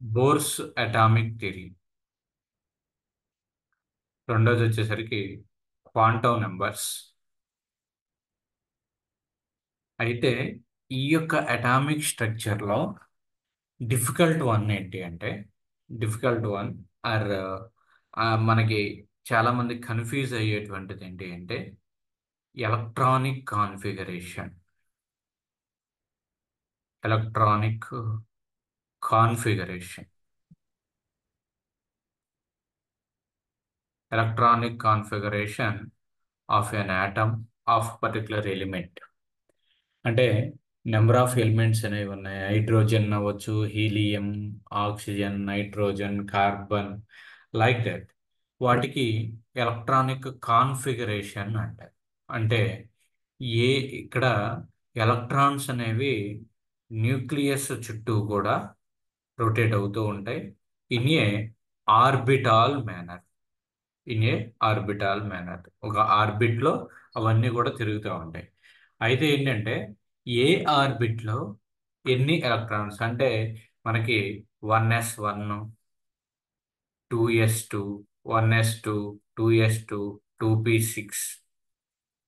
Bores atomic theory. రెండోది వచ్చేసరికి quantum numbers. అయితే ఈ యొక్క అటామిక్ స్ట్రక్చర్లో డిఫికల్ట్ వన్ ఏంటి అంటే డిఫికల్ట్ వన్ ఆర్ మనకి చాలామంది కన్ఫ్యూజ్ అయ్యేటువంటిది ఏంటి అంటే electronic configuration. Electronic configuration electronic configuration of an atom of particular element. అంటే నెంబర్ ఆఫ్ ఎలిమెంట్స్ అనేవి ఉన్నాయి. హైడ్రోజన్ అవ్వచ్చు, helium, oxygen, nitrogen, carbon, like that. వాటికి ఎలక్ట్రానిక్ కాన్ఫిగరేషన్ అంటారు. అంటే ఏ ఇక్కడ ఎలక్ట్రాన్స్ అనేవి న్యూక్లియస్ చుట్టూ కూడా రొటేట్ అవుతూ ఉంటాయి ఇన్ ఏ ఆర్బిటాల్ మేనర్. ఒక ఆర్బిట్లో అవన్నీ కూడా తిరుగుతూ ఉంటాయి. అయితే ఏంటంటే ఏ ఆర్బిట్లో ఎన్ని ఎలక్ట్రాన్స్ అంటే మనకి 1s1, 2s2, 1s2, 2s2, 2p6,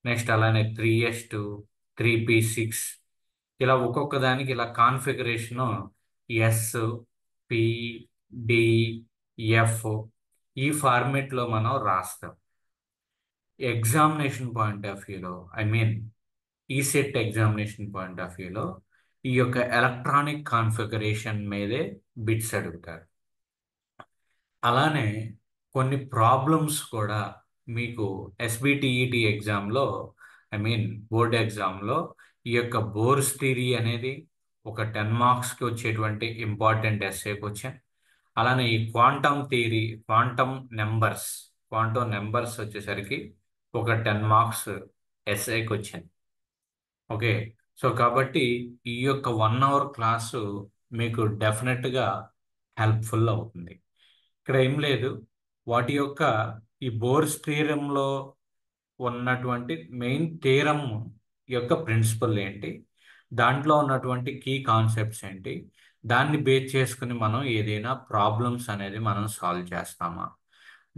next అలానే 3s2, 3p6, ఇలా ఒక్కొక్క దానికి ఇలా configuration S, P, D, F ఈ ఫార్మేట్లో మనం రాస్తాం. ఎగ్జామినేషన్ పాయింట్ ఆఫ్ వ్యూలో, ఐ మీన్ ఈ సెట్ ఎగ్జామినేషన్ పాయింట్ ఆఫ్ వ్యూలో ఈ యొక్క ఎలక్ట్రానిక్ కాన్ఫిగరేషన్ మీదే బిట్స్ అడుగుతారు. అలానే కొన్ని ప్రాబ్లమ్స్ కూడా మీకు ఎస్బిటిఈటి ఎగ్జామ్లో, ఐ మీన్ బోర్డ్ ఎగ్జామ్లో ఈ యొక్క బోర్స్ థియరీ అనేది ఒక 10 మార్క్స్కి వచ్చేటువంటి ఇంపార్టెంట్ ఎస్ఏ క్వశ్చన్. అలానే ఈ క్వాంటం నెంబర్స్ వచ్చేసరికి ఒక 10 marks SA question. Okay, so కాబట్టి ఈ యొక్క 1 అవర్ క్లాసు మీకు డెఫినెట్గా హెల్ప్ఫుల్ అవుతుంది. ఇక్కడ ఏం లేదు, వాటి యొక్క ఈ బోర్స్ థియరంలో ఉన్నటువంటి మెయిన్ థియరం యొక్క ప్రిన్సిపల్ ఏంటి, దాంట్లో ఉన్నటువంటి కీ కాన్సెప్ట్స్ ఏంటి, దాన్ని బేస్ చేసుకుని మనం ఏదైనా ప్రాబ్లమ్స్ అనేది మనం సాల్వ్ చేస్తామా,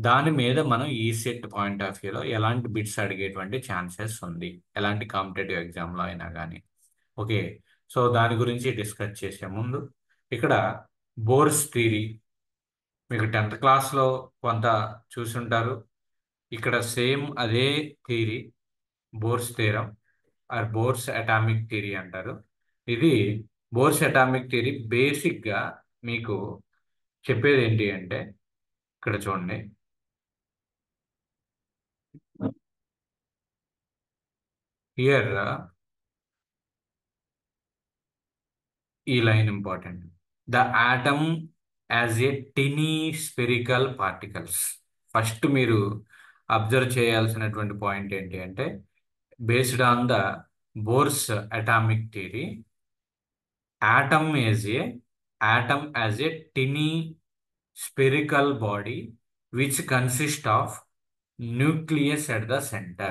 దాని మీద మనం ఈ సెట్ పాయింట్ ఆఫ్ వ్యూలో ఎలాంటి బిట్స్ అడిగేటువంటి ఛాన్సెస్ ఉంది, ఎలాంటి కాంపిటేటివ్ ఎగ్జామ్లో అయినా కానీ. ఓకే, సో దాని గురించి డిస్కస్ చేసే ముందు ఇక్కడ బోర్స్ థియరీ మీకు 10th క్లాస్లో కొంత చూసుంటారు. ఇక్కడ సేమ్ అదే theory, Bohr's theorem or Bohr's atomic theory అంటారు. ఇది బోర్స్ అటామిక్ థియరీ బేసిక్గా మీకు చెప్పేది ఏంటి అంటే ఇక్కడ చూడండి, హియర్ ఈ line important. The atom as a tiny spherical particles. First మీరు అబ్జర్వ్ చేయాల్సినటువంటి పాయింట్ ఏంటి అంటే based on the Bohr's atomic theory, atom as a tiny spherical body which consists of nucleus at the center.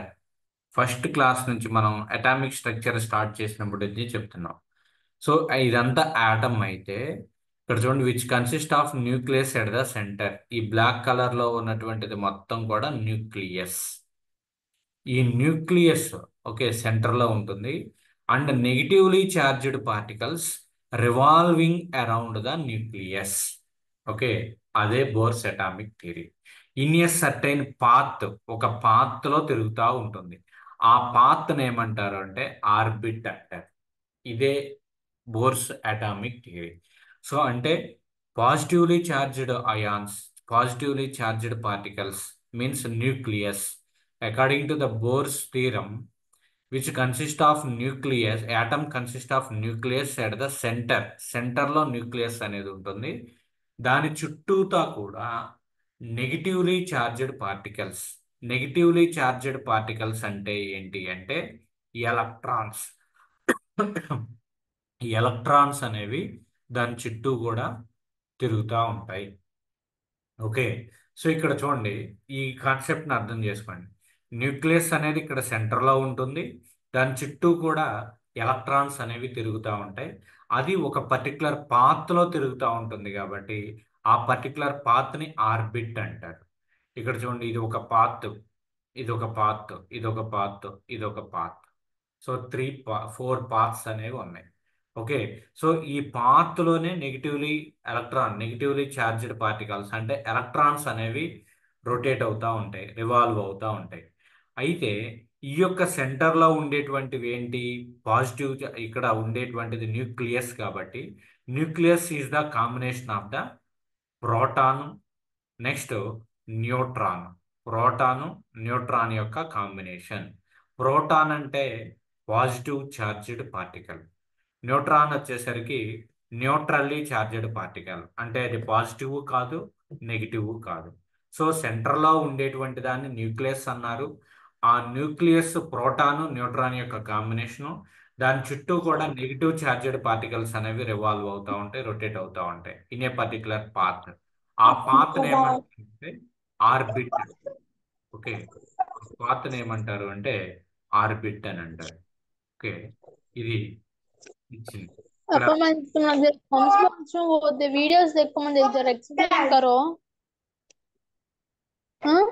First class నుంచి మనం atomic structure start చేసినప్పుడు ఇది చెప్తున్నాం. So ఇదంతా ఆటమ్ అయితే ఇక్కడ చూడండి, which consist of nucleus at the centre. ఈ బ్లాక్ కలర్లో ఉన్నటువంటిది మొత్తం కూడా న్యూక్లియస్. ఈ న్యూక్లియస్ ఓకే సెంటర్లో ఉంటుంది and negatively charged particles revolving around the nucleus. Okay, అదే Bohr's atomic theory. In a certain path, ఒక పాత్లో తిరుగుతూ ఉంటుంది. ఆ పాత్ని ఏమంటారు అంటే ఆర్బిట్ అంటారు. ఇదే బోర్స్ అటామిక్ థియరీ. సో అంటే positively charged ions, positively charged particles means nucleus. According to the Bohr's theorem, which consists of nucleus, atom consists of nucleus at the center. సెంటర్లో న్యూక్లియస్ అనేది ఉంటుంది. దాని చుట్టూతా కూడా negatively charged particles. Negatively charged particles అంటే ఏంటి అంటే electrons. Electrons అనేవి దాని చుట్టూ కూడా తిరుగుతూ ఉంటాయి. ఓకే, సో ఇక్కడ చూడండి, ఈ కాన్సెప్ట్ని అర్థం చేసుకోండి. న్యూక్లియస్ అనేది ఇక్కడ సెంటర్లో ఉంటుంది, దాని చుట్టూ కూడా ఎలక్ట్రాన్స్ అనేవి తిరుగుతూ ఉంటాయి. అది ఒక పర్టికులర్ పాత్లో తిరుగుతూ ఉంటుంది కాబట్టి ఆ పర్టికులర్ పాత్ని ఆర్బిట్ అంటారు. ఇక్కడ చూడండి, ఇది ఒక పాత్, ఇది ఒక పాత్, ఇది ఒక పాత్, ఇది ఒక పాత్. సో 4 పాత్స్ అనేవి ఉన్నాయి. ఓకే. సో ఈ పాత్లోనే నెగిటివ్లీ ఛార్జ్డ్ పార్టికల్స్ అంటే ఎలక్ట్రాన్స్ అనేవి రొటేట్ అవుతూ ఉంటాయి, రివాల్వ్ అవుతూ ఉంటాయి. అయితే ఈ యొక్క సెంటర్లో ఉండేటువంటివి ఏంటి? పాజిటివ్. ఇక్కడ ఉండేటువంటిది న్యూక్లియస్ కాబట్టి nucleus is the combination of the proton next neutron. Proton neutron యొక్క కాంబినేషన్. ప్రోటాన్ అంటే పాజిటివ్ ఛార్జ్డ్ పార్టికల్, న్యూట్రాన్ వచ్చేసరికి న్యూట్రల్లీ ఛార్జ్డ్ పార్టికల్, అంటే అది పాజిటివ్ కాదు, నెగిటివ్ కాదు. సో సెంటర్లో ఉండేటువంటి దాన్ని న్యూక్లియస్ అన్నారు. ఆ న్యూక్లియస్ ప్రోటాను న్యూట్రాన్ యొక్క కాంబినేషను. దాని చుట్టూ కూడా నెగిటివ్ ఛార్జ్డ్ పార్టికల్స్ అనేవి రివాల్వ్ అవుతూ ఉంటాయి, రొటేట్ అవుతూ ఉంటాయి ఇన్ ఏ పర్టికులర్ పాత్. ఆ పాత్ ఏమంటే ఆర్బిట్. ఓకే. పాత్ ఏమంటారు అంటే ఆర్బిట్ అని అంటారు. ఓకే. ఇది इच्छिन ఇక్కడ अपन मैं तुम्हारे कौन से बच्चों वो दे वीडियोस देखो मैं देख जरा एक्सप्लेन करो हाँ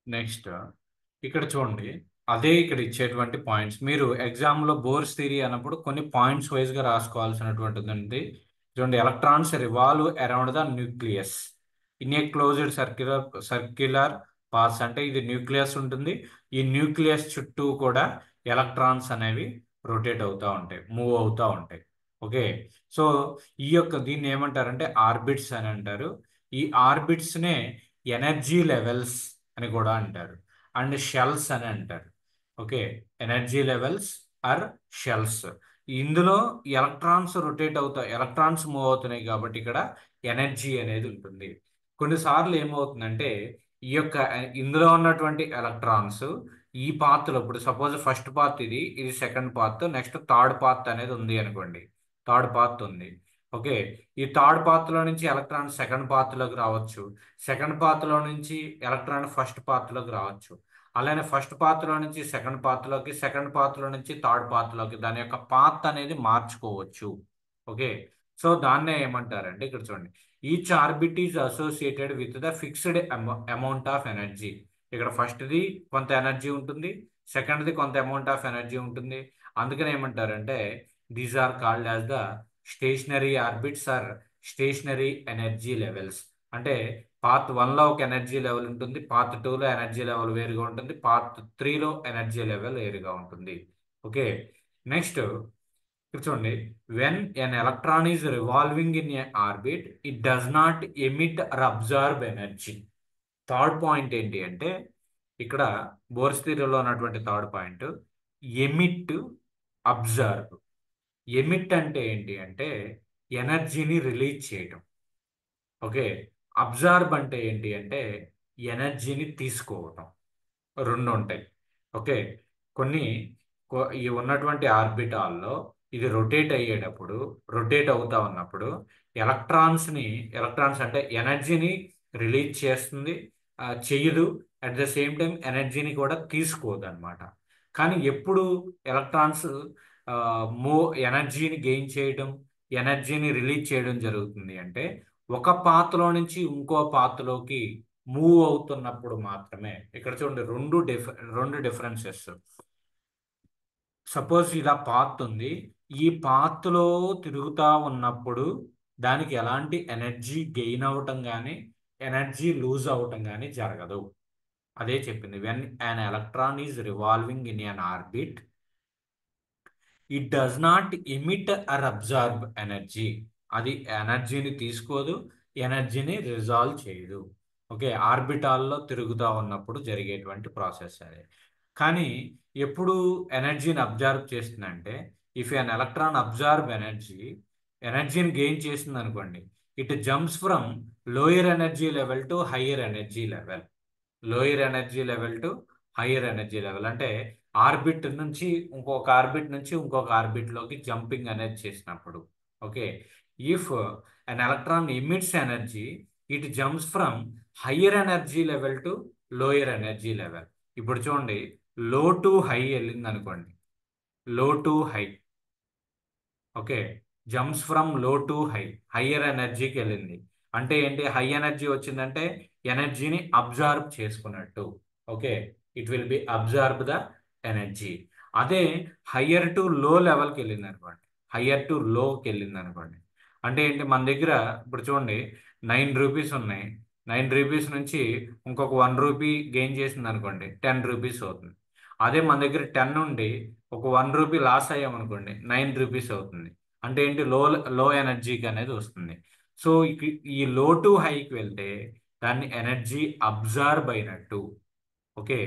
నెక్స్ట్ ఇక్కడ చూడండి, అదే ఇక్కడ ఇచ్చేటువంటి పాయింట్స్ మీరు ఎగ్జామ్లో బోర్స్ థియరీ అన్నప్పుడు కొన్ని పాయింట్స్ వైజ్గా రాసుకోవాల్సినటువంటిది ఉంది. చూడండి, electrons revolve around the nucleus in a closed circular pass. అంటే ఇది న్యూక్లియస్ ఉంటుంది, ఈ న్యూక్లియస్ చుట్టూ కూడా ఎలక్ట్రాన్స్ అనేవి రొటేట్ అవుతూ ఉంటాయి, మూవ్ అవుతూ ఉంటాయి. ఓకే. సో దీన్ని ఏమంటారంటే ఆర్బిట్స్ అని అంటారు. ఈ ఆర్బిట్స్నే ఎనర్జీ లెవెల్స్ అని కూడా అంటారు, అండ్ షెల్స్ అని అంటారు. Okay. Energy levels or shells. ఇందులో ఎలక్ట్రాన్స్ రొటేట్ అవుతాయి, ఎలక్ట్రాన్స్ మూవ్ అవుతున్నాయి కాబట్టి ఇక్కడ ఎనర్జీ అనేది ఉంటుంది. కొన్నిసార్లు ఏమవుతుందంటే ఈ యొక్క ఇందులో ఉన్నటువంటి ఎలక్ట్రాన్స్ ఈ పాత్లో, ఇప్పుడు సపోజ్ ఫస్ట్ పాత్ ఇది, ఇది second path, next third path అనేది ఉంది అనుకోండి. థర్డ్ పాత్ ఉంది. ఓకే. ఈ థర్డ్ పాత్లో నుంచి ఎలక్ట్రాన్ సెకండ్ పాత్లోకి రావచ్చు, సెకండ్ పాత్లో నుంచి ఎలక్ట్రాన్ ఫస్ట్ పాత్లోకి రావచ్చు, అలానే ఫస్ట్ పాత్లో నుంచి సెకండ్ పాత్లోకి, సెకండ్ పాత్లో నుంచి థర్డ్ పాత్లోకి దాని యొక్క పాత్ అనేది మార్చుకోవచ్చు. ఓకే. సో దాన్నే ఏమంటారంటే ఇక్కడ చూడండి, each orbit is associated with the fixed amount of energy. ఇక్కడ ఫస్ట్ది కొంత ఎనర్జీ ఉంటుంది, సెకండ్ది కొంత అమౌంట్ ఆఫ్ ఎనర్జీ ఉంటుంది. అందుకని ఏమంటారంటే these are called as the stationary orbits or stationary energy levels. అంటే పాత్ 1లో ఒక ఎనర్జీ లెవెల్ ఉంటుంది, పాత్ 2లో ఎనర్జీ లెవెల్ వేరుగా ఉంటుంది, పాత్ 3లో ఎనర్జీ లెవెల్ వేరుగా ఉంటుంది. ఓకే. నెక్స్ట్ ఇక్కడ చూడండి, when an electron is revolving in a orbit it does not emit or absorb energy. Third point ఏంటి అంటే ఇక్కడ బోర్స్ థియరీలో ఉన్నటువంటి third point emit, absorb. Emit అంటే ఏంటి అంటే ఎనర్జీని రిలీజ్ చేయటం. ఓకే. అబ్జార్బ్ అంటే ఏంటి అంటే ఎనర్జీని తీసుకోవటం. రెండు ఉంటాయి. ఓకే. కొన్ని ఈ ఉన్నటువంటి ఆర్బిటాల్లో ఇది రొటేట్ అయ్యేటప్పుడు, రొటేట్ అవుతా ఉన్నప్పుడు ఎలక్ట్రాన్స్ అంటే ఎనర్జీని రిలీజ్ చేస్తుంది, చెయ్యదు. అట్ ద సేమ్ టైం ఎనర్జీని కూడా తీసుకోదు అనమాట. కానీ ఎప్పుడు ఎలక్ట్రాన్స్ ఎనర్జీని గెయిన్ చేయడం, ఎనర్జీని రిలీజ్ చేయడం జరుగుతుంది అంటే ఒక పాత్రలో నుంచి ఇంకో పాత్రలోకి మూవ్ అవుతున్నప్పుడు మాత్రమే. ఇక్కడ చూడండి, రెండు డిఫరెన్సెస్. సపోజ్ ఇలా పాత్ ఉంది, ఈ పాత్లో తిరుగుతూ ఉన్నప్పుడు దానికి ఎలాంటి ఎనర్జీ గెయిన్ అవ్వటం కానీ ఎనర్జీ లూజ్ అవ్వటం కానీ జరగదు. అదే చెప్పింది, when an electron is revolving in an orbit it does not emit or absorb energy. అది ఎనర్జీని తీసుకోదు, ఎనర్జీని రిజాల్వ్ చేయదు. ఓకే. ఆర్బిటాల్లో తిరుగుతూ ఉన్నప్పుడు జరిగేటువంటి ప్రాసెస్ అది. కానీ ఎప్పుడు ఎనర్జీని అబ్జార్బ్ చేస్తుందంటే ఇఫ్ ఎన్ ఎలక్ట్రాన్ అబ్జార్బ్ ఎనర్జీని గెయిన్ చేస్తుంది అనుకోండి, it jumps from lower energy level to higher energy level. Lower energy level to higher energy level అంటే ఆర్బిట్ నుంచి ఇంకొక ఆర్బిట్లోకి జంపింగ్ అనేది చేసినప్పుడు. Okay. If an electron emits energy it jumps from higher energy level to lower energy level. ఇప్పుడు చూడండి, లో to high వెళ్ళింది అనుకోండి, లో to high. Okay, jumps from లో టు హై, హయ్యర్ ఎనర్జీకి వెళ్ళింది. అంటే ఏంటి, హై ఎనర్జీ వచ్చిందంటే ఎనర్జీని అబ్జార్బ్ చేసుకున్నట్టు. Okay, it will be absorb the energy. అదే హయ్యర్ టు లో లెవెల్కి వెళ్ళింది అనుకోండి, హయ్యర్ టు లోకి వెళ్ళింది అనుకోండి, అంటే ఏంటి, మన దగ్గర ఇప్పుడు చూడండి 9 రూపీస్ ఉన్నాయి. 9 రూపీస్ నుంచి ఇంకొక 1 రూపీ గెయిన్ చేసింది అనుకోండి, 10 రూపీస్ అవుతుంది. అదే మన దగ్గర 10 నుండి ఒక 1 రూపీ లాస్ అయ్యామనుకోండి, 9 రూపీస్ అవుతుంది. అంటే ఏంటి, లో లో ఎనర్జీకి అనేది వస్తుంది. సో ఈ లో టు హైకి వెళ్తే దాన్ని ఎనర్జీ అబ్జార్బ్ అయినట్టు. ఓకే,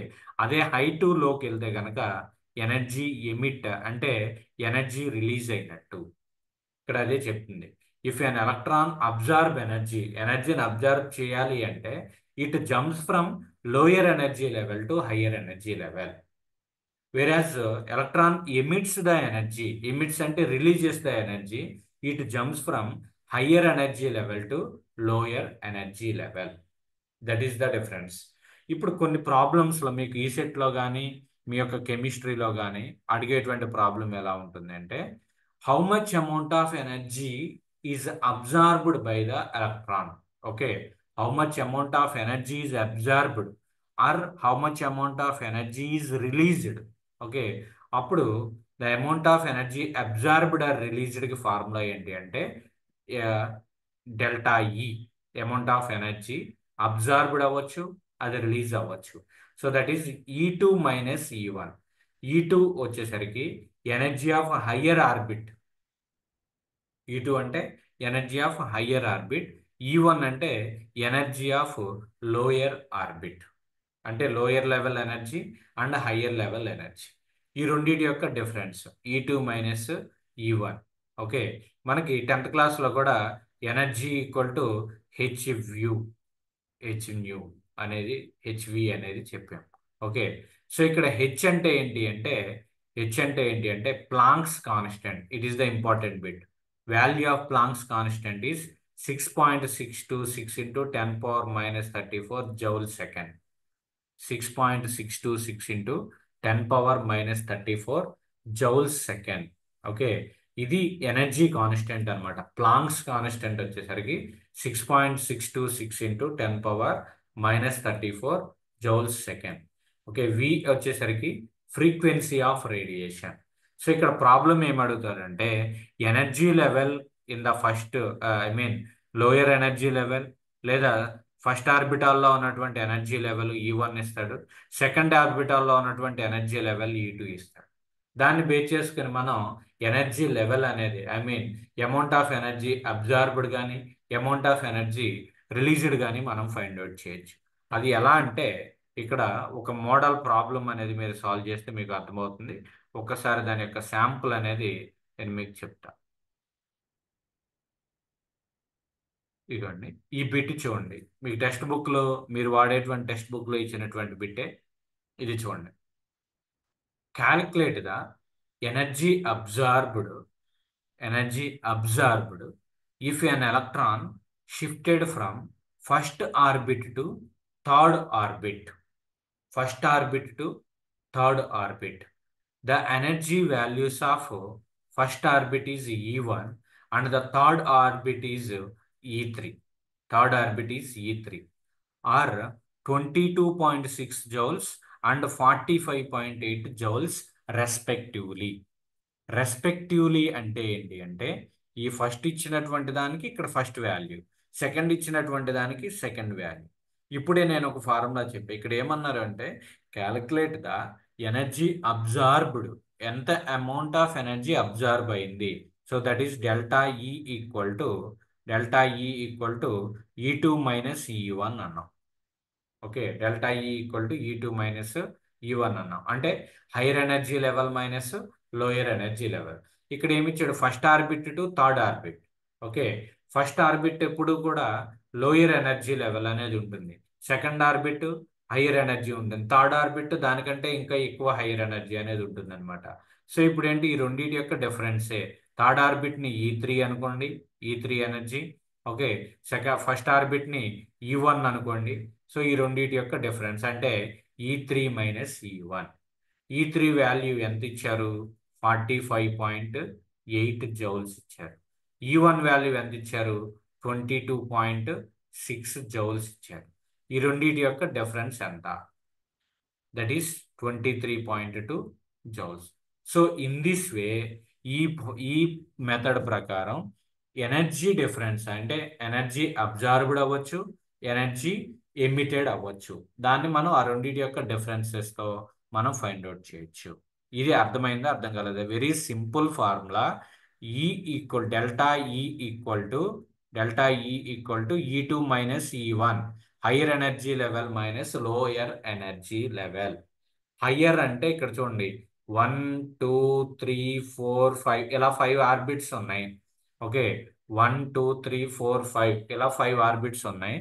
అదే హై టు లోకి వెళ్తే కనుక ఎనర్జీ ఎమిట్ అంటే ఎనర్జీ రిలీజ్ అయినట్టు. ఇక్కడ అదే చెప్తుంది. If an electron absorb energy, ఎనర్జీని అబ్జార్బ్ చేయాలి అంటే it jumps from lower energy level to higher energy level. whereas electron emits the energy, emits అంటే releases the energy, it jumps from higher energy level to lower energy level. That is the difference. ఇప్పుడు కొన్ని ప్రాబ్లమ్స్లో మీకు ఈ సెట్లో కానీ మీ యొక్క కెమిస్ట్రీలో కానీ అడిగేటువంటి ప్రాబ్లం ఎలా ఉంటుంది అంటే, how much amount of energy is absorbed by the electron. Okay, how much amount of energy is absorbed or how much amount of energy is released. Okay, అప్పుడు the amount of energy absorbed or రిలీజ్డ్కి formula ఏంటి అంటే delta ఈ. Amount of energy absorbed అవ్వచ్చు, అది release అవ్వచ్చు. So that is E2 minus E1. E2 వచ్చేసరికి energy of higher orbit. E2 అంటే energy of higher orbit, E1 అంటే ఎనర్జీ ఆఫ్ లోయర్ ఆర్బిట్. అంటే lower level energy and higher level energy. ఈ రెండింటి యొక్క difference E2 minus E1. Okay, మనకి 10th క్లాస్లో కూడా ఎనర్జీ ఈక్వల్ టు హెచ్వ్యూ, హెచ్న్యూ అనేది హెచ్వి అనేది చెప్పాం. ఓకే, సో ఇక్కడ హెచ్ అంటే ఏంటి అంటే Planck's constant. It is the important bit. Value of Planck's constant is 6.626 into 10⁻⁻34 joule second. 6.626 into 10⁻⁻34 joules second. Okay, ఇది ఎనర్జీ కాన్స్టెంట్ అనమాట. ప్లాంక్స్ కాన్స్టెంట్ వచ్చేసరికి 6.626 into 10⁻⁻34 joules second. Okay, V వచ్చేసరికి frequency of radiation. So ఇక్కడ problem ఏమడుగుతారంటే energy level in the first, I mean lower energy level లేదా first ఆర్బిటాల్లో ఉన్నటువంటి energy level E1 ఇస్తాడు, సెకండ్ ఆర్బిటాల్లో ఉన్నటువంటి ఎనర్జీ లెవెల్ E2 ఇస్తాడు. దాన్ని బేస్ చేసుకుని మనం ఎనర్జీ లెవెల్ అనేది, I mean amount of energy absorbed కానీ అమౌంట్ ఆఫ్ ఎనర్జీ రిలీజ్డ్ కానీ మనం ఫైండ్ అవుట్ చేయొచ్చు. అది ఎలా అంటే ఇక్కడ ఒక మోడల్ ప్రాబ్లం అనేది మీరు సాల్వ్ చేస్తే మీకు అర్థమవుతుంది. ఒక్కసారి దాని యొక్క శాంపుల్ అనేది నేను మీకు చెప్తా. ఇదిగోండి, ఈ బిట్ చూడండి. మీకు టెక్స్ట్ బుక్లో మీరు వాడేటువంటి టెక్స్ట్ బుక్లో ఇచ్చినటువంటి బిట్టే ఇది. చూడండి, calculate the energy absorbed, energy absorbed if an electron shifted from first orbit to third orbit. First orbit to third orbit. The energy values of first orbit is E1 and the third orbit is E3. Third orbit is E3 are 22.6 joules and 45.8 joules respectively. Respectively అంటే ఏంటి అంటే ఈ first ఇచ్చినటువంటి దానికి ఇక్కడ first value, second ఇచ్చినటువంటి దానికి second value. ఇప్పుడే నేను ఒక ఫార్ములా చెప్పి ఇక్కడ ఏమన్నారు అంటే క్యాలిక్యులేట్ ద ఎనర్జీ అబ్జార్బ్డ్, ఎంత అమౌంట్ ఆఫ్ ఎనర్జీ అబ్జార్బ్ అయింది. సో దట్ ఈస్ డెల్టా ఈ equal to E2 minus E1 అన్నాం. ఓకే, డెల్టా ఈ equal to E2 minus E1 అన్నాం. అంటే hire energy level minus lower energy level. ఇక్కడ ఏమి ఇచ్చాడు, first orbit to third orbit. Okay, first orbit ఎప్పుడు కూడా లోయర్ ఎనర్జీ లెవెల్ అనేది ఉంటుంది, సెకండ్ ఆర్బిట్ హైయర్ ఎనర్జీ ఉంటుంది, థర్డ్ ఆర్బిట్ దానికంటే ఇంకా ఎక్కువ హైయర్ ఎనర్జీ అనేది ఉంటుంది అనమాట. సో ఇప్పుడు ఏంటి, ఈ రెండింటి యొక్క డిఫరెన్సే. థర్డ్ ఆర్బిట్ని E3 అనుకోండి, E3 energy. Okay, first ఆర్బిట్ని E1 అనుకోండి. సో ఈ రెండింటి యొక్క డిఫరెన్స్ అంటే E3 minus E1. E3 value ఎంత ఇచ్చారు, 45.8 జౌల్స్ ఇచ్చారు. E1 వాల్యూ ఎంత ఇచ్చారు? 22.6 జౌల్స్ ఇచ్చారు. ఈ రెండింటి యొక్క డిఫరెన్స్ ఎంత? That is 23.2 joules. So in this way ఈ ఈ మెథడ్ ప్రకారం ఎనర్జీ డిఫరెన్స్ అంటే ఎనర్జీ అబ్జార్బ్డ్ అవ్వచ్చు, ఎనర్జీ ఎమిటెడ్ అవ్వచ్చు. దాన్ని మనం ఆ రెండింటి యొక్క డిఫరెన్సెస్తో మనం ఫైండ్ అవుట్ చేయొచ్చు. ఇది అర్థమైందా, అర్థం కాలేదా? Very simple formula. ఈ ఈక్వల్ డెల్టా ఈ equal to E2 minus E1, higher energy level minus lower energy level. Higher అంటే ఇక్కడ చూడండి 1 2 3 4 5 ఇలా 5 ఆర్బిట్స్ ఉన్నాయి. ఓకే, 1 2 3 4 5 ఇలా 5 ఆర్బిట్స్ ఉన్నాయి.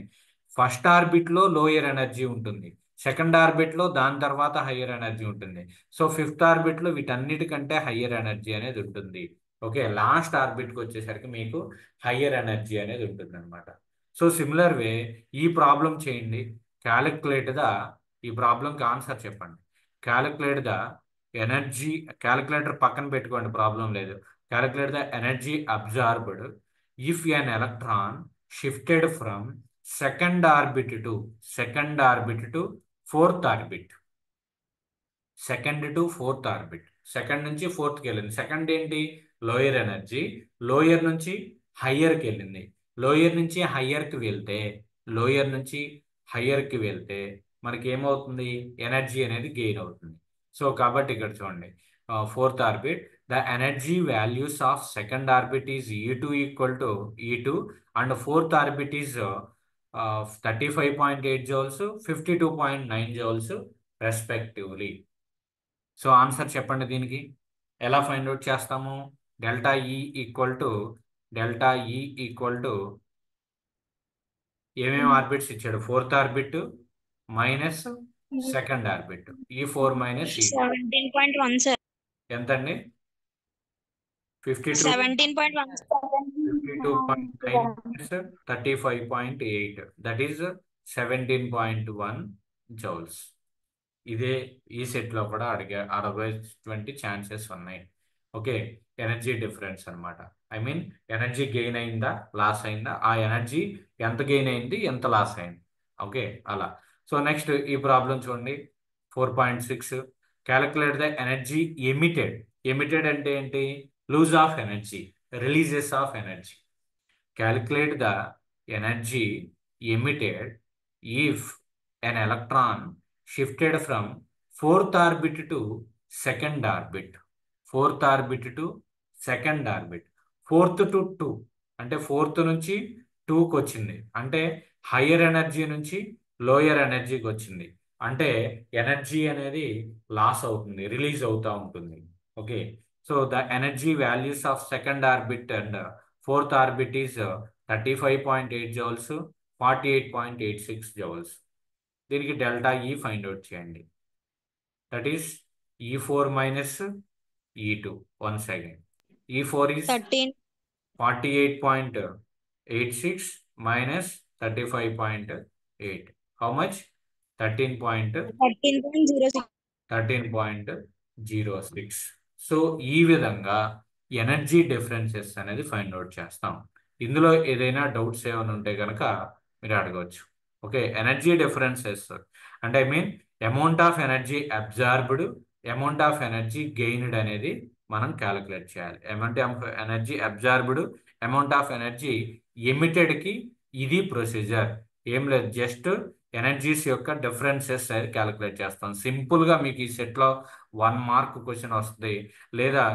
ఫస్ట్ ఆర్బిట్ లో లోయర్ ఎనర్జీ ఉంటుంది, సెకండ్ ఆర్బిట్ లో దాని తర్వాత హయ్యర్ ఎనర్జీ ఉంటుంది. సో ఫిఫ్త్ ఆర్బిట్ లో వీటన్నిటికంటే హయ్యర్ ఎనర్జీ అనేది ఉంటుంది. ఓకే, లాస్ట్ ఆర్బిట్ కి వచ్చేసరికి మీకు హయ్యర్ ఎనర్జీ అనేది ఉంటుంది అనమాట. సో సిమిలర్ వే ఈ ప్రాబ్లం చేయండి. క్యాలిక్యులేట్ ద ఈ ప్రాబ్లంకి ఆన్సర్ చెప్పండి. క్యాలిక్యులేట్ ద ఎనర్జీ, క్యాలిక్యులేటర్ పక్కన పెట్టుకోండి, ప్రాబ్లం లేదు. Calculate the energy absorbed if an electron shifted from second orbit to fourth orbit. Second to fourth orbit, second నుంచి ఫోర్త్కి వెళ్ళింది. సెకండ్ ఏంటి? Lower energy. లోయర్ నుంచి హయ్యర్కి వెళ్ళింది. లోయర్ నుంచి హయ్యర్కి వెళ్తే లోయర్ నుంచి హయ్యర్కి వెళ్తే మనకి ఏమవుతుంది? ఎనర్జీ అనేది గెయిన్ అవుతుంది. సో కాబట్టి ఇక్కడ చూడండి, fourth orbit, the energy values of second orbit is E2 and fourth orbit is 35.8 joules, 52.9 joules respectively. So answer చెప్పండి. దీనికి ఎలా ఫైండ్ అవుట్ చేస్తాము? డెల్టా ఈ ఈక్వల్ టు ఏమేమి ఆర్బిట్స్ ఇచ్చాడు? Fourth orbit minus second orbit, E4 minus E2 17.1 sir. ఎంతండి? 52 17.1 52.9 minus 35.8, that is 17.1 joules. ఇదే ఈ సెట్ లో కూడా అడగటువంటి ఛాన్సెస్ ఉన్నాయి. ఓకే, ఎనర్జీ డిఫరెన్స్ అన్నమాట. ఐ మీన్ ఎనర్జీ గెయిన్ అయిందా లాస్ అయిందా, ఆ ఎనర్జీ ఎంత గెయిన్ అయింది ఎంత లాస్ అయింది. ఓకే అలా. సో నెక్స్ట్ ఈ ప్రాబ్లం చూడండి, 4.6, క్యాలిక్యులేట్ ద ఎనర్జీ ఎమిటెడ్ అంటే ఏంటి? Lose of energy, releases of energy. Calculate the energy emitted if an electron shifted from fourth orbit to second orbit. Fourth orbit to second orbit. Fourth to 2 అంటే fourth నుంచి 2కి వచ్చింది, అంటే higher energy నుంచి lower ఎనర్జీకి వచ్చింది. అంటే energy అనేది లాస్ అవుతుంది, రిలీజ్ అవుతూ ఉంటుంది. Okay, so the energy values of second orbit and fourth orbit is 35.8 joules, 48.86 joules. దీనికి డెల్టా ఈ ఫైండ్ అవుట్ చేయండి. That is E4 minus E2. Once again, E4 is 48.86 minus 35.8. How much? 13.06. So ఈ విధంగా energy differences అనేది find out చేస్తాం. ఇందులో ఏదైనా doubts ఏమైనా ఉంటే కనుక మీరు అడగవచ్చు. ఓకే, ఎనర్జీ డిఫరెన్సెస్ అంటే I mean amount of energy absorbed, amount of energy gained అనేది మనం క్యాలిక్యులేట్ చేయాలి. Amount of energy absorbed, amount of energy ఎమిటెడ్కి ఇది ప్రొసీజర్. ఏం లేదు, జస్ట్ ఎనర్జీస్ యొక్క డిఫరెన్సెస్ అనేది క్యాలిక్యులేట్ చేస్తాం. సింపుల్గా మీకు ఈ సెట్లో 1 మార్క్ క్వశ్చన్ వస్తుంది, లేదా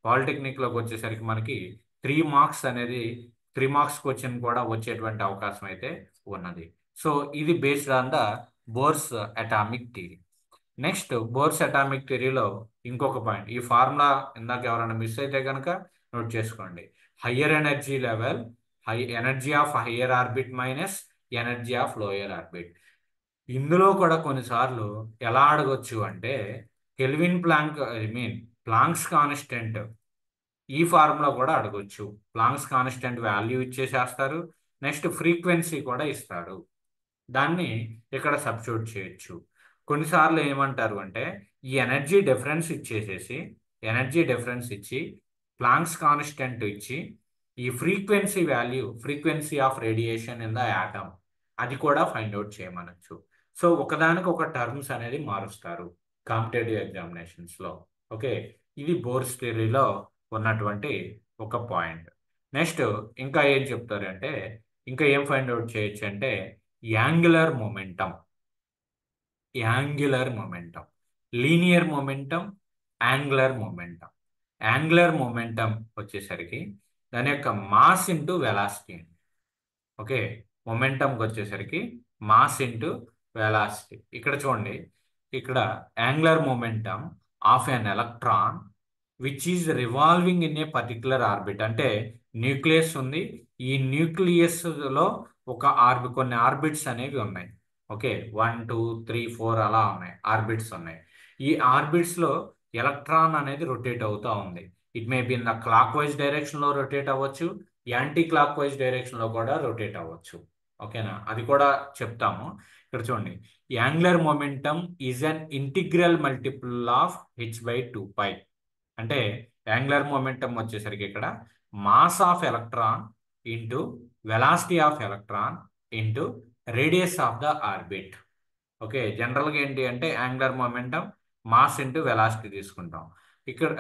పాలిటెక్నిక్లోకి వచ్చేసరికి మనకి 3 మార్క్స్ అనేది 3 మార్క్స్ క్వశ్చన్ కూడా వచ్చేటువంటి అవకాశం అయితే ఉన్నది. సో ఇది based on the Bohr's atomic theory. Next Bohr's atomic థియరీలో ఇంకొక పాయింట్, ఈ ఫార్ములా ఇందాక ఎవరైనా మిస్ అయితే కనుక నోట్ చేసుకోండి. Higher energy level, energy of higher orbit minus energy of lower orbit. ఇందులో కూడా కొన్నిసార్లు ఎలా అడగొచ్చు అంటే Kelvin Planck I mean Planck's constant, ఈ ఫార్ములా కూడా అడగొచ్చు. ప్లాంక్స్ కాన్స్టెంట్ వాల్యూ ఇచ్చేసేస్తారు, నెక్స్ట్ ఫ్రీక్వెన్సీ కూడా ఇస్తాడు, దాన్ని ఇక్కడ సబ్స్టిట్యూట్ చేయొచ్చు. కొన్నిసార్లు ఏమంటారు అంటే ఈ ఎనర్జీ డిఫరెన్స్ ఇచ్చేసేసి ఎనర్జీ డిఫరెన్స్ ఇచ్చి ప్లాంక్స్ కాన్స్టెంట్ ఇచ్చి ఈ frequency of radiation in the atom అది కూడా ఫైండ్ అవుట్ చేయమనొచ్చు. సో ఒకదానికి ఒక టర్మ్స్ అనేది మారుస్తారు కాంపిటేటివ్ ఎగ్జామినేషన్స్ లో. ఓకే, ఇది బోర్స్ థియరీలో ఉన్నటువంటి ఒక పాయింట్. నెక్స్ట్ ఇంకా ఏం చెప్తారంటే, ఇంకా ఏం ఫైండ్ అవుట్ చేయొచ్చు అంటే angular momentum, angular momentum, linear momentum, angular momentum. Angular momentum వచ్చేసరికి దాని యొక్క మాస్ ఇంటూ వెలాసిటీ. ఓకే, మొమెంటంకి వచ్చేసరికి మాస్ ఇంటూ వెలాసిటీ. ఇక్కడ చూడండి, ఇక్కడ angular momentum of an electron which is revolving in a particular orbit. అంటే న్యూక్లియస్ ఉంది, ఈ న్యూక్లియస్ లో కొన్ని ఆర్బిట్స్ అనేవి ఉన్నాయి. ఓకే, 1 2 3 4 అలా ఉన్నాయి, ఆర్బిట్స్ ఉన్నాయి. ఈ ఆర్బిట్స్ లో ఎలక్ట్రాన్ అనేది రొటేట్ అవుతా ఉంది. It may be in the clock wise direction లో రొటేట్ అవ్వచ్చు, యాంటీ క్లాక్ వైజ్ డైరెక్షన్ లో కూడా రొటేట్ అవ్వచ్చు. ఓకేనా, అది కూడా చెప్తాము. ఇక్కడ చూడండి, angular momentum is an integral multiple of h/2π. అంటే యాంగులర్ మొమెంటం వచ్చేసరికి ఇక్కడ mass of electron into velocity of electron into radius of the orbit. Okay, జనరల్గా ఏంటి అంటే angular momentum mass into velocity తీసుకుంటాం. ఇక్కడ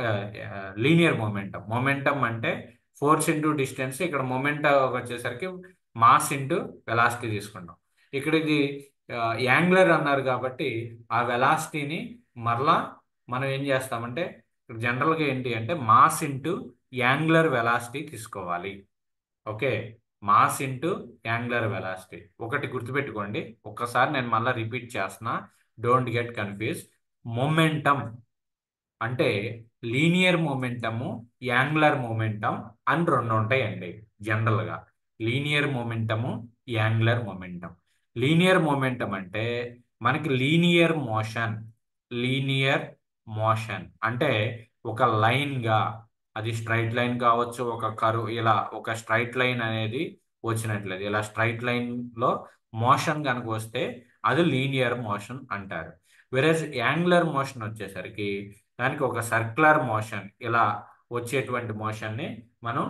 లీనియర్ మొమెంటం అంటే ఫోర్స్ ఇంటూ డిస్టెన్స్. ఇక్కడ మొమెంటం వచ్చేసరికి మాస్ ఇంటూ వెలాసిటీ తీసుకుంటాం. ఇక్కడ ఇది యాంగులర్ అన్నారు కాబట్టి ఆ వెలాసిటీని మరలా మనం ఏం చేస్తామంటే జనరల్గా ఏంటి అంటే మాస్ ఇంటూ యాంగులర్ వెలాసిటీ తీసుకోవాలి. Okay, mass into angular velocity. ఒకటి గుర్తుపెట్టుకోండి, ఒక్కసారి నేను మళ్ళీ రిపీట్ చేస్తున్నా, డోంట్ గెట్ కన్ఫ్యూజ్. మొమెంటం అంటే లీనియర్ మొమెంటము, యాంగులర్ మొమెంటం అని రెండు ఉంటాయండి జనరల్గా. Linear momentum, angular momentum. Linear momentum అంటే మనకి లీనియర్ మోషన్ అంటే ఒక లైన్గా, అది స్ట్రైట్ లైన్ కావచ్చు, ఒక కర్వ్, ఇలా ఒక స్ట్రైట్ లైన్ అనేది వచ్చినట్లేదు, ఇలా స్ట్రైట్ లైన్లో మోషన్ కనుక వస్తే అది లీనియర్ మోషన్ అంటారు. వెరస్ యాంగులర్ మోషన్ వచ్చేసరికి దానికి ఒక సర్క్యులర్ మోషన్ ఇలా వచ్చేటువంటి మోషన్ని మనం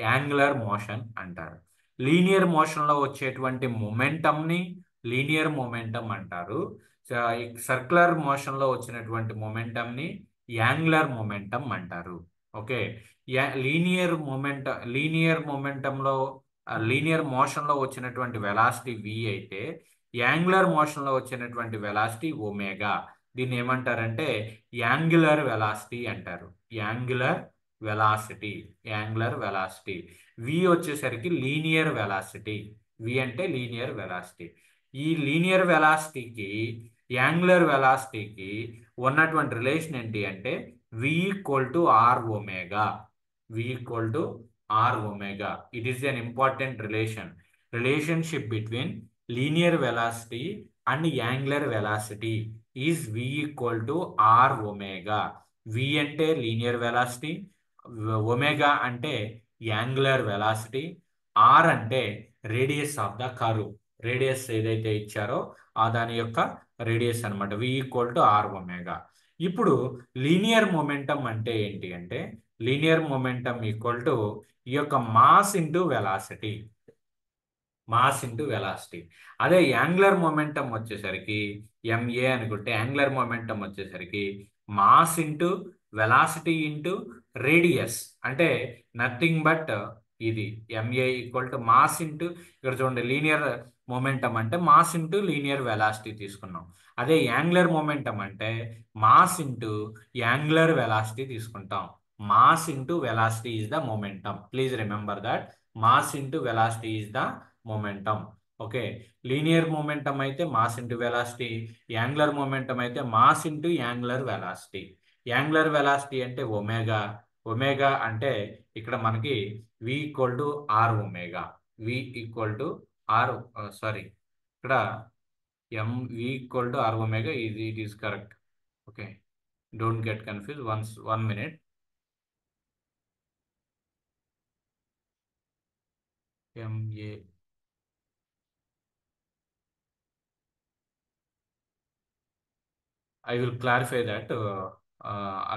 యాంగులర్ మోషన్ అంటారు. లీనియర్ మోషన్లో వచ్చేటువంటి మొమెంటంని లీనియర్ మొమెంటం అంటారు. సర్క్యులర్ మోషన్లో వచ్చినటువంటి మొమెంటంని యాంగులర్ మొమెంటం అంటారు. ఓకే, లీనియర్ మోషన్లో వచ్చినటువంటి వెలాసిటీ v అయితే యాంగులర్ మోషన్లో వచ్చినటువంటి వెలాసిటీ ఒమేగా. దీన్ని ఏమంటారంటే యాంగులర్ వెలాసిటీ అంటారు. Angular velocity. v వచ్చేసరికి లీనియర్ వెలాసిటీ. v అంటే లీనియర్ వెలాసిటీ. ఈ లీనియర్ వెలాసిటీకి యాంగులర్ వెలాసిటీకి ఉన్నటువంటి రిలేషన్ ఏంటి అంటే v = r omega. It is an important relationship between linear velocity and angular velocity is v = r omega. v అంటే linear velocity, omega అంటే angular velocity, r అంటే radius of the curve. Radius ఏదైతే ఇచ్చారో ఆ దాని యొక్క రేడియస్ అనమాట. v = r omega. ఇప్పుడు లీనియర్ మొమెంటం అంటే ఏంటి అంటే లీనియర్ మొమెంటం ఈక్వల్ టు ఈ యొక్క మాస్ ఇంటూ వెలాసిటీ. అదే యాంగులర్ మొమెంటం వచ్చేసరికి ma అనుకుంటే యాంగులర్ మొమెంటం వచ్చేసరికి mass into velocity into radius. అంటే నథింగ్ బట్ ఇది ma = మాస్ ఇంటూ, ఇక్కడ చూడండి లీనియర్ మొమెంటం అంటే మాస్ ఇంటూ లీనియర్ వెలాసిటీ తీసుకున్నాం. అదే యాంగులర్ మొమెంటం అంటే మాస్ ఇంటూ యాంగులర్ వెలాసిటీ తీసుకుంటాం. Mass into velocity is the momentum. Please remember that mass into velocity is the momentum. Okay, linear momentum అయితే mass into velocity, angular momentum అయితే mass into angular velocity. Angular velocity అంటే omega అంటే ఇక్కడ మనకి v = r omega. ఇక్కడ v = r omega. It is correct. Okay, don't get confuse. 1 minute. ma I will clarify that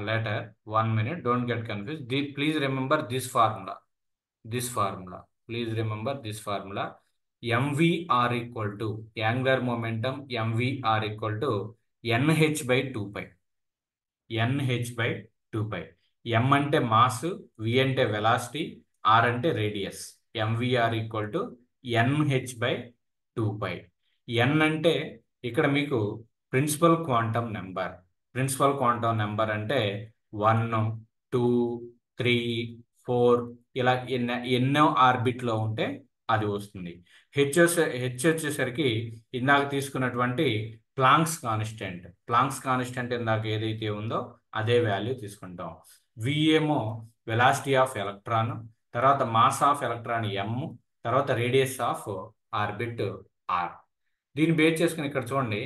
later. 1 minute, don't get confused. Please remember this formula. Please remember this formula. MVR equal to angular momentum, MVR equal to NH by 2 pi. NH by 2 pi. M అంటే mass, V అంటే velocity, R అంటే radius. MVR equal to NH by 2 pi. N అంటే ఇక్కడ మీకు principal quantum number. Principal quantum number అంటే 1, 2, 3, 4 ఇలా ఎన్నో ఆర్బిట్లో ఉంటే అది వస్తుంది. హెచ్ వచ్చేసరికి ఇందాక తీసుకున్నటువంటి ప్లాంక్స్ కాన్స్టెంట్ ఇందాక ఏదైతే ఉందో అదే వాల్యూ తీసుకుంటాం. వి ఏమో వెలాసిటీ ఆఫ్ ఎలక్ట్రాన్, తర్వాత మాస్ ఆఫ్ ఎలక్ట్రాన్ ఎం, తర్వాత రేడియస్ ఆఫ్ ఆర్బిట్ ఆర్. దీన్ని బేస్ చేసుకుని ఇక్కడ చూడండి,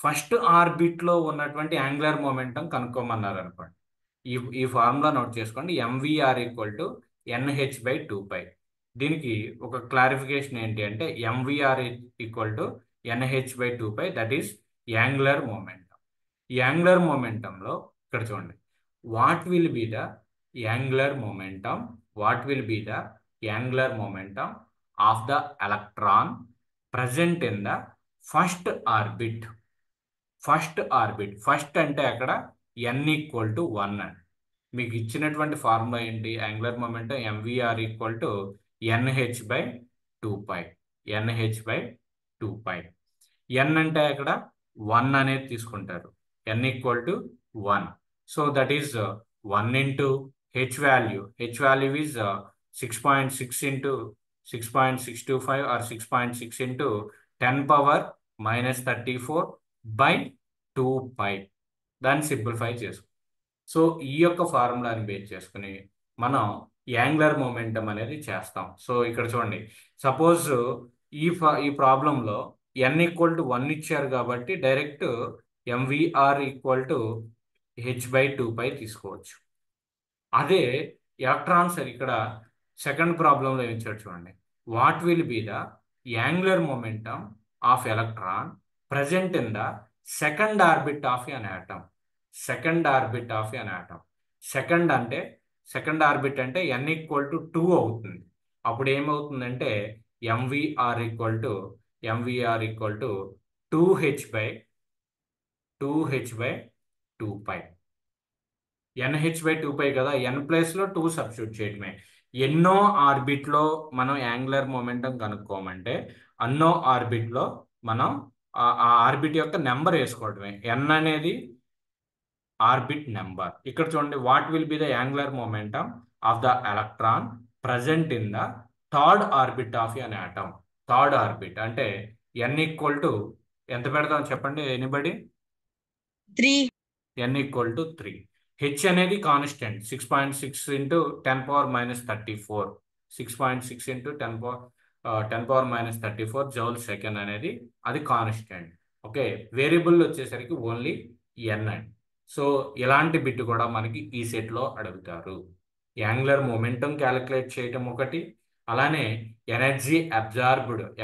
ఫస్ట్ ఆర్బిట్లో ఉన్నటువంటి యాంగులర్ మొమెంటం కనుక్కోమన్నారు అనుకోండి. ఈ ఫార్ములా నోట్ చేసుకోండి. MVR equal to NH by 2 పై. దీనికి ఒక క్లారిఫికేషన్ ఏంటి అంటే MVR equal to NH by 2 pi, that is angular momentum. ఈ యాంగులర్ మొమెంటంలో ఇక్కడ చూడండి, what will be the angular momentum of the electron present in the first orbit. First అంటే అక్కడ n equal to 1 అని మీకు ఇచ్చినటువంటి ఫార్ములా ఏంటి? Angular momentum MVR equal to NH by 2 pi. n అంటే అక్కడ 1 అనేది తీసుకుంటారు. n equal to 1. So that is 1 into h value is 6.6 into 6.625 or 6.6 into 10 power minus 34 by 2 pi. దాన్ని సింప్లిఫై చేసుకో. సో ఈ యొక్క ఫార్ములాని బేస్ చేసుకుని మనం యాంగులర్ మొమెంటం అనేది చేస్తాం. సో ఇక్కడ చూడండి, సపోజ్ ఈ ప్రాబ్లంలో n ఈక్వల్ టు 1 ఇచ్చారు కాబట్టి direct MVR equal to h by 2 pi తీసుకోవచ్చు. అదే ఎలక్ట్రాన్స్ ఇక్కడ సెకండ్ ప్రాబ్లంలో ఏమి ఇచ్చారు చూడండి, what will be the angular momentum of electron present in the second orbit of an atom. Second orbit అంటే n ఈక్వల్ టు 2 అవుతుంది. అప్పుడు ఏమవుతుందంటే MVR equal to 2h by 2 pi. NH by 2 pi కదా, n ప్లేస్లో 2 substitute చేయడమే. ఎన్నో ఆర్బిట్లో మనం angular momentum కనుక్కోమంటే అన్నో ఆర్బిట్లో మనం ఆ ఆర్బిట్ యొక్క నెంబర్ వేసుకోవడమే. n అనేది ఆర్బిట్ నెంబర్. ఇక్కడ చూడండి, what will be the angular momentum of the electron present in the third orbit of an atom. Third orbit అంటే n ఈక్వల్ టు ఎంత పెడతాం చెప్పండి anybody? 3. n equal to 3. h అనేది constant 6.6 into 10 power minus 34. 6.6 into 10 power minus 34 joule second అనేది అది constant. Okay, variable వచ్చేసరికి only n అండి. So ఇలాంటి బిట్ కూడా మనకి ఈ సెట్లో అడుగుతారు. యాంగులర్ మొమెంటం క్యాలిక్యులేట్ చేయటం ఒకటి, అలానే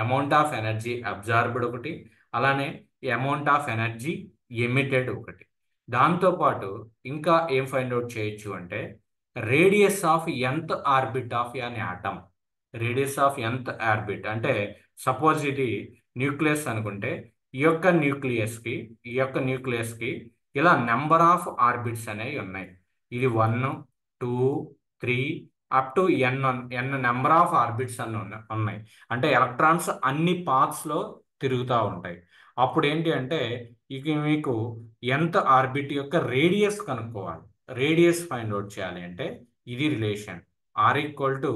అమౌంట్ ఆఫ్ ఎనర్జీ అబ్జార్బ్డ్ ఒకటి, అలానే అమౌంట్ ఆఫ్ ఎనర్జీ ఎమిటెడ్ ఒకటి. దాంతోపాటు ఇంకా ఏం ఫైండ్ అవుట్ చేయొచ్చు అంటే radius of nth orbit of an atom. Radius of nth orbit అంటే సపోజ్ ఇది న్యూక్లియస్ అనుకుంటే ఈ యొక్క న్యూక్లియస్కి ఇలా నెంబర్ ఆఫ్ ఆర్బిట్స్ అనేవి ఉన్నాయి. ఇది 1, 2, 3 up to n number of orbits అని ఉన్నాయి. అంటే ఎలక్ట్రాన్స్ అన్ని పాత్స్లో తిరుగుతూ ఉంటాయి. అప్పుడు ఏంటి అంటే ఇక మీకు nth ఆర్బిట్ యొక్క రేడియస్ కనుక్కోవాలి. రేడియస్ ఫైండ్ అవుట్ చేయాలి అంటే ఇది relation r equal to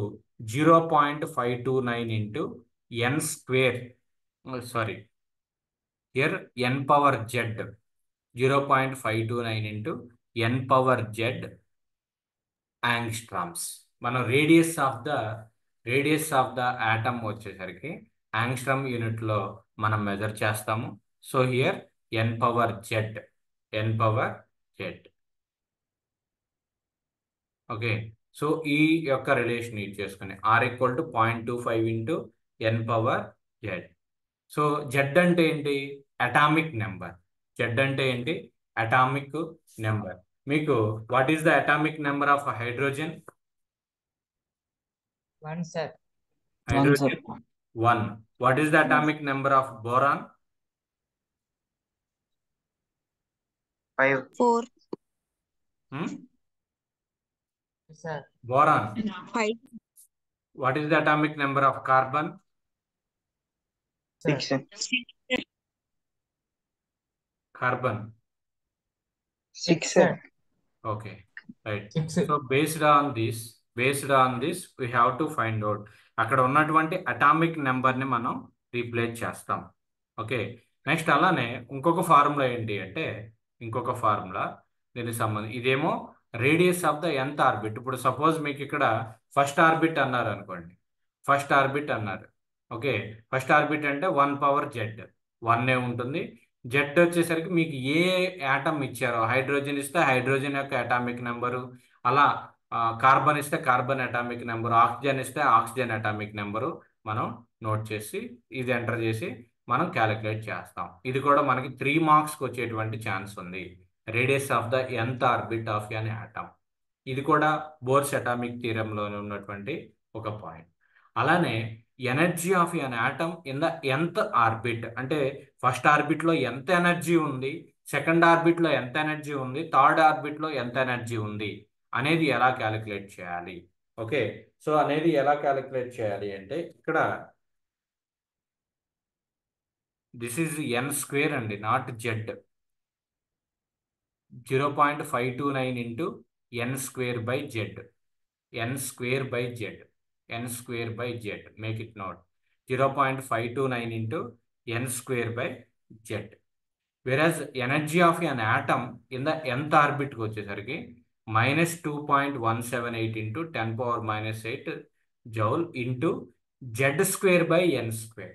0.529 into n square, n power z, 0.529 into n power z angstroms. మనం రేడియస్ ఆఫ్ ద ఆటమ్ వచ్చేసరికి యాంగ్స్ట్రామ్ యూనిట్లో మనం మెజర్ చేస్తాము. So here n power z. Okay, so ఈ యొక్క రిలేషన్ యూజ్ చేసుకుని r equal to 0.25 into n power z. So z అంటే ఏంటి? Atomic number. మీకు what is the atomic number of hydrogen? 1 sir. Hydrogen 1. What is the atomic number of boron? 5 4 sir. Boron. 5 what is the atomic number of carbon? 6 carbon. 6 sir. Okay, right. 6 So based on this, we have to find out అక్కడ ఉన్నటువంటి atomic నెంబర్ని మనం replace చేస్తాం. Okay, next అలానే ఇంకొక formula ఏంటి అంటే దీనికి సంబంధించి ఇదేమో radius of the nth orbit. ఇప్పుడు సపోజ్ మీకు ఇక్కడ ఫస్ట్ ఆర్బిట్ అన్నారు అనుకోండి, ఓకే, ఫస్ట్ ఆర్బిట్ అంటే 1/z 1 ఉంటుంది. జెడ్ వచ్చేసరికి మీకు ఏ యాటమ్ ఇచ్చారో, హైడ్రోజన్ ఇస్తే హైడ్రోజన్ యొక్క అటామిక్ నెంబరు, అలా కార్బన్ ఇస్తే కార్బన్ అటామిక్ నెంబరు, ఆక్సిజన్ ఇస్తే ఆక్సిజన్ అటామిక్ నెంబరు మనం నోట్ చేసి ఇది ఎంటర్ చేసి మనం క్యాలిక్యులేట్ చేస్తాం. ఇది కూడా మనకి 3 మార్క్స్కి వచ్చేటువంటి ఛాన్స్ ఉంది. Radius of the nth orbit of an atom. ఇది కూడా బోర్స్ అటామిక్ థియరంలోనే ఉన్నటువంటి ఒక పాయింట్. అలానే energy of an atom in the nth orbit అంటే ఫస్ట్ ఆర్బిట్లో ఎంత ఎనర్జీ ఉంది, సెకండ్ ఆర్బిట్లో ఎంత ఎనర్జీ ఉంది, థర్డ్ ఆర్బిట్లో ఎంత ఎనర్జీ ఉంది అనేది ఎలా క్యాలిక్యులేట్ చేయాలి. ఓకే, సో అనేది ఎలా క్యాలిక్యులేట్ చేయాలి అంటే ఇక్కడ దిస్ ఈజ్ n² అండి, not Z. 0.529 into n² by Z. Make it note 0.529 into n²/z. Average energy of an atom in the nth ఆర్బిట్కి వచ్చేసరికి -2.178 into 10⁻⁸ joule into z²/n².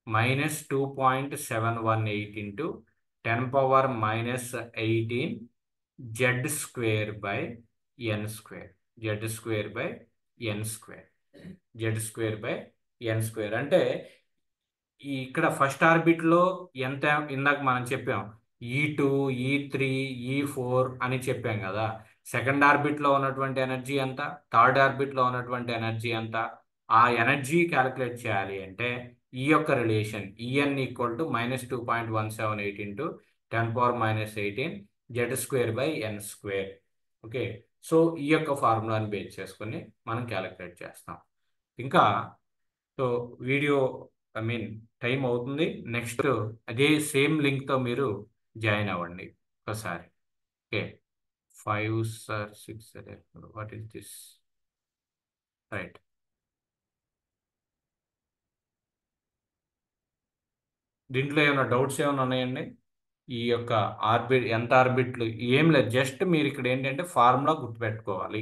-2.718 into 10⁻18 z²/n². అంటే ఇక్కడ ఫస్ట్ ఆర్బిట్లో ఎంత, ఇందాక మనం చెప్పాం E2 E3 E4 అని చెప్పాం కదా. సెకండ్ ఆర్బిట్లో ఉన్నటువంటి ఎనర్జీ ఎంత, థర్డ్ ఆర్బిట్లో ఉన్నటువంటి ఎనర్జీ ఎంత, ఆ ఎనర్జీ క్యాలిక్యులేట్ చేయాలి అంటే ఈ యొక్క relation En = -2.178 into 10⁻18 z²/n². Okay, so ఈ యొక్క ఫార్ములాని బేస్ చేసుకొని మనం క్యాలిక్యులేట్ చేస్తాం. ఇంకా సో వీడియో టైం అవుతుంది. నెక్స్ట్ అదే సేమ్ లింక్తో మీరు జాయిన్ అవ్వండి ఒకసారి. Okay, 5 sir 6 what is this? Right, దీంట్లో ఏమైనా డౌట్స్ ఏమైనా ఉన్నాయండి? ఈ యొక్క ఎంత ఆర్బిట్లు ఏం లేదు, జస్ట్ మీరు ఇక్కడ ఏంటంటే ఫార్ములా గుర్తుపెట్టుకోవాలి.